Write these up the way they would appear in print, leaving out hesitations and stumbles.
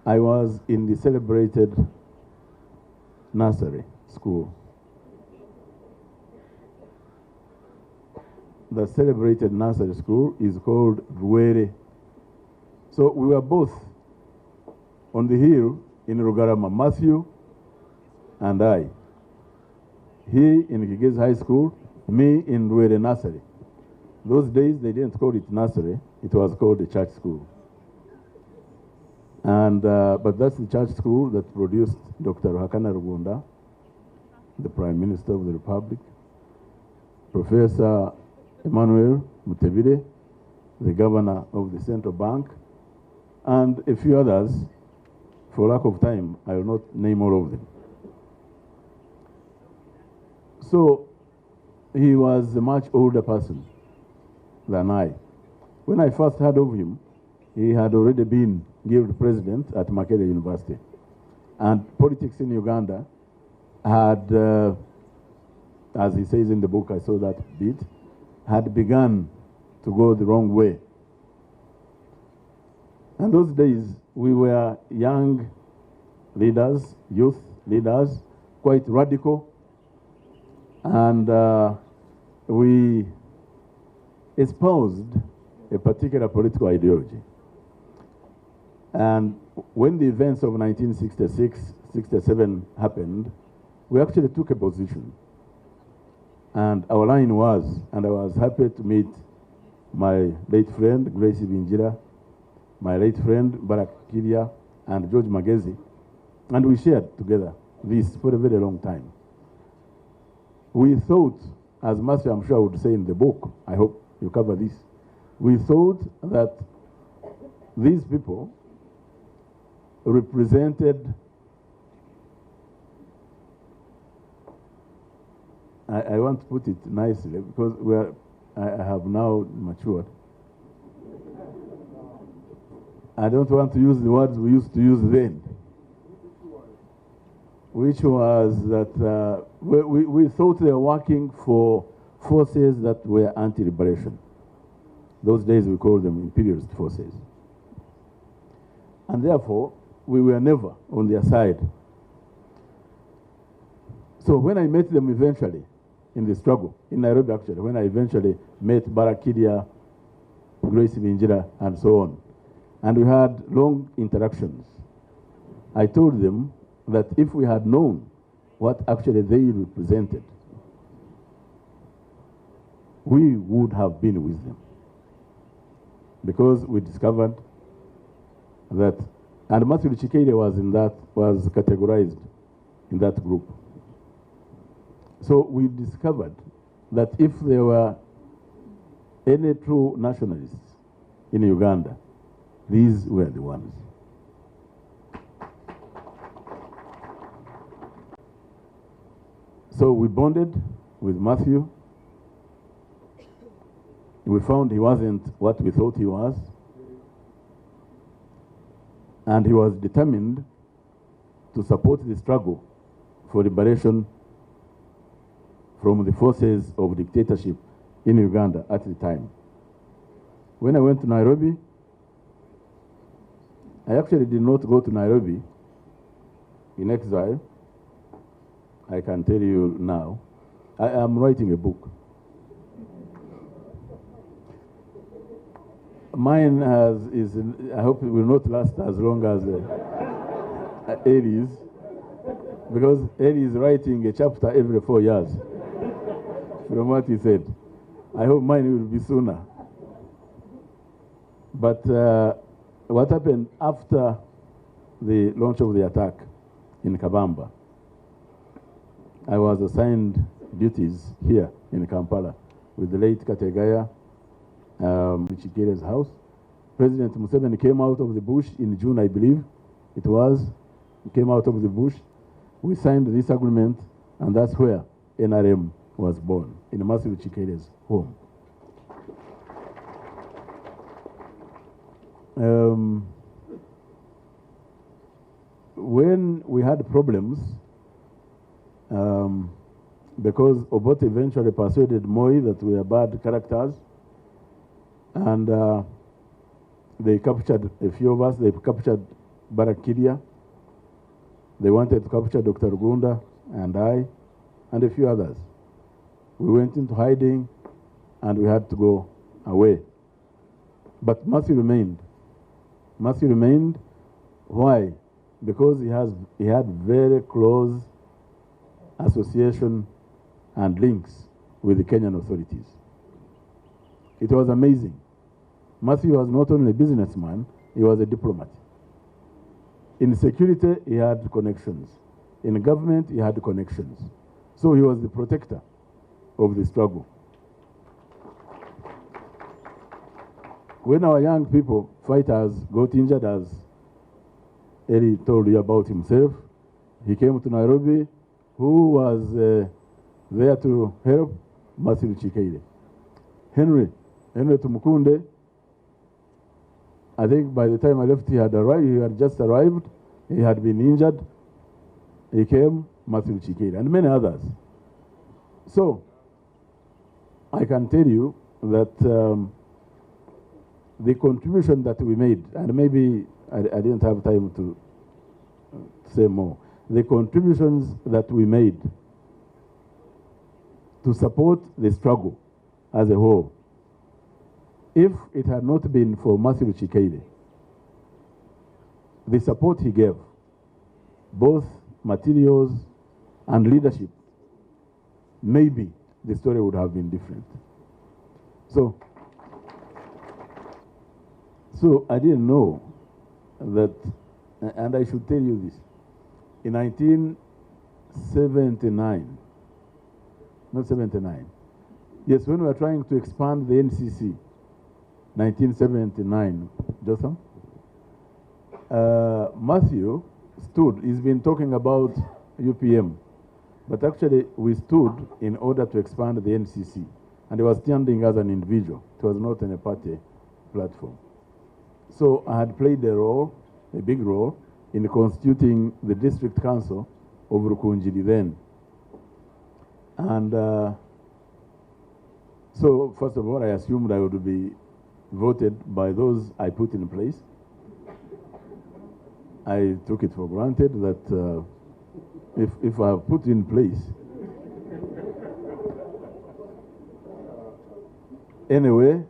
I was in the celebrated nursery school. The celebrated nursery school is called Ruere. So we were both on the hill in Rugarama, Matthew and I. He in Gigezi High School, me in Ruere Nursery. Those days they didn't call it nursery, it was called a church school. And, but that's the church school that produced Dr. Ruhakana Rugunda, the Prime Minister of the Republic, Professor Emmanuel Mutebire, the Governor of the Central Bank, and a few others. For lack of time, I will not name all of them. So he was a much older person than I. When I first heard of him, he had already been guild president at Makerere University. And politics in Uganda had, as he says in the book, I saw that bit, had begun to go the wrong way. And those days, we were young leaders, youth leaders, quite radical, and we espoused a particular political ideology. And when the events of 1966-67 happened, we actually took a position. And our line was, and I was happy to meet my late friend, Gracie Binjira, my late friend, Barak Kiria, and George Magezi, and we shared together this for a very long time. We thought, as Matthew I'm sure would say in the book, I hope you cover this, we thought that these people represented, I want to put it nicely because I have now matured. I don't want to use the words we used to use then, which was that we thought they were working for forces that were anti-liberation. Those days we called them imperialist forces. And therefore, we were never on their side. So when I met them eventually in the struggle, in Nairobi actually, when I eventually met Barakidia, Grace Binjira, and so on, and we had long interactions, I told them that if we had known what actually they represented, we would have been with them. Because we discovered that, and Matthew Chikere was categorized in that group. So we discovered that if there were any true nationalists in Uganda, these were the ones. So we bonded with Matthew. We found he wasn't what we thought he was. And he was determined to support the struggle for liberation from the forces of dictatorship in Uganda at the time. When I went to Nairobi, I actually did not go to Nairobi in exile. I can tell you now. I am writing a book. Mine I hope it will not last as long as Eli's, because Eli is writing a chapter every 4 years, from what he said. I hope mine will be sooner. But what happened after the launch of the attack in Kabamba, I was assigned duties here in Kampala with the late Kategaya, Chikere's house. President Museveni came out of the bush in June, I believe it was. He came out of the bush. We signed this agreement, and that's where NRM was born, in Matthew Chikere's home. When we had problems, because Obote eventually persuaded Moi that we are bad characters, and they captured a few of us. They captured Barakiria. They wanted to capture Dr. Gunda and I and a few others. We went into hiding and we had to go away. But Matthew remained. Matthew remained. Why? Because he had very close association and links with the Kenyan authorities. It was amazing. Matthew was not only a businessman, he was a diplomat. In security, he had connections. In government, he had connections. So he was the protector of the struggle. When our young people, fighters, got injured, as Eli told you about himself, he came to Nairobi. Who was there to help? Matthew Chikeire. Henry Tumukunde, I think by the time I left, he had just arrived. He had been injured. He came, Matthew Chikeire, and many others. So, I can tell you that the contribution that we made, and maybe I didn't have time to say more, the contributions that we made to support the struggle as a whole, if it had not been for Matthew Chikeire, the support he gave, both materials and leadership, maybe the story would have been different. So I didn't know that, and I should tell you this, in 1979, not 79, yes, when we were trying to expand the NCC, 1979, Jotham, Matthew stood, he's been talking about UPM, but actually we stood in order to expand the NCC, and he was standing as an individual. It was not in a party platform. So I had played a role, a big role, in constituting the district council of Rukunjiri then. And so first of all, I assumed I would be voted by those I put in place. I took it for granted that if I have put in place, anyway,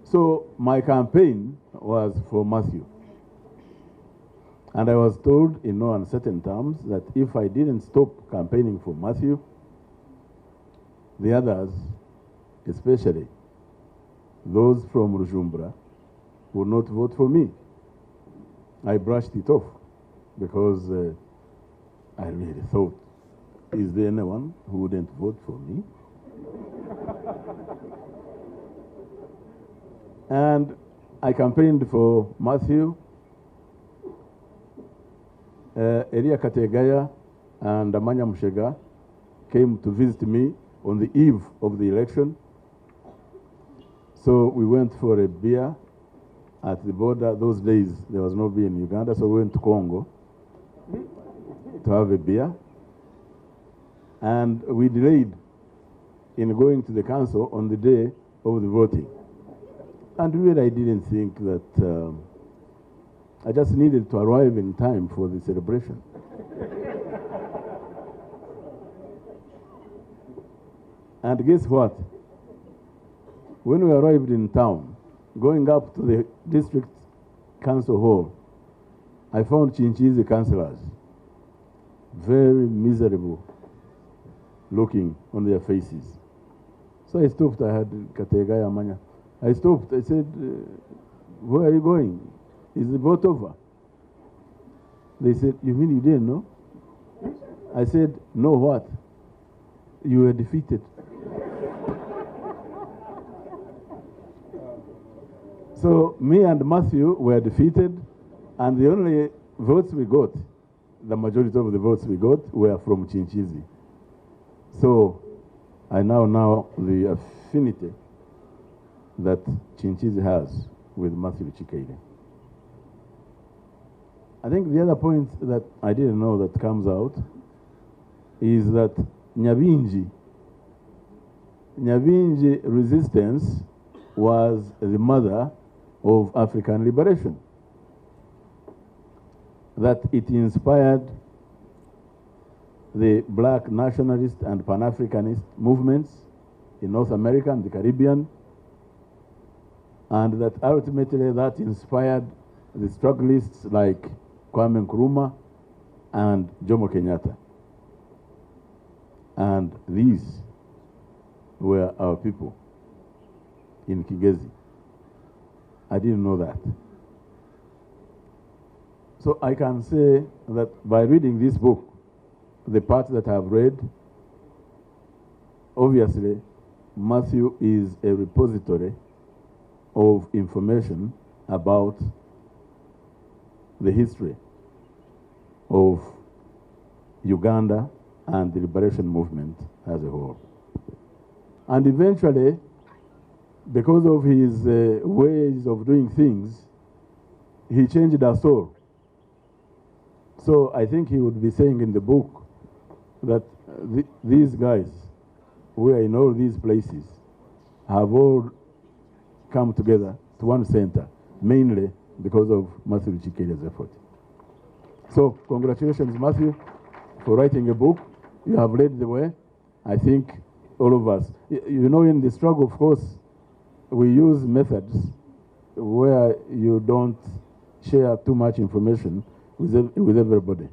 so my campaign was for Matthew. And I was told in no uncertain terms that if I didn't stop campaigning for Matthew, the others, especially those from Rujumbura, would not vote for me. I brushed it off because I really thought, is there anyone who wouldn't vote for me? And I campaigned for Matthew. Elia Kategaya and Amanya Mshega came to visit me on the eve of the election. So we went for a beer at the border. Those days, there was no beer in Uganda, so we went to Congo to have a beer. And we delayed in going to the council on the day of the voting. And really, I didn't think that I just needed to arrive in time for the celebration. And guess what? When we arrived in town, going up to the district council hall, I found Chinchizi councillors, very miserable looking on their faces. So I stopped. I had Kategaya Manya. I stopped. I said, where are you going? Is the vote over? They said, you mean you didn't know? I said, no, what? You were defeated. So me and Matthew were defeated, and the only votes we got, the majority of the votes we got, were from Chinchizi. So I now know the affinity that Chinchizi has with Matthew Chikeire. I think the other point that I didn't know that comes out is that Nyabingi resistance was the mother of African liberation. that it inspired the black nationalist and Pan-Africanist movements in North America and the Caribbean, and that ultimately that inspired the struggleists like Kwame Nkrumah and Jomo Kenyatta. And these were our people in Kigezi. I didn't know that. So I can say that by reading this book, the part that I've read, obviously, Matthew is a repository of information about the history of Uganda and the liberation movement as a whole. And eventually, because of his ways of doing things, he changed our soul. So I think he would be saying in the book that these guys who are in all these places have all come together to one center, mainly because of Matthew Chikele's effort. So congratulations, Matthew, for writing a book. You have led the way. I think all of us, you know, in the struggle, of course, we use methods where you don't share too much information with everybody.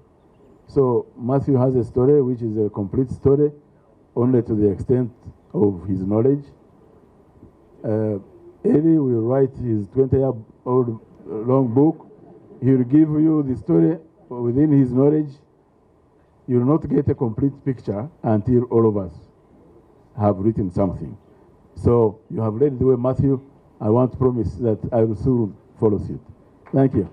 So Matthew has a story which is a complete story, only to the extent of his knowledge. Eli will write his 20-year-old long book. He will give you the story within his knowledge. You will not get a complete picture until all of us have written something. So you have led the way, Matthew. I want to promise that I will soon follow suit. Thank you.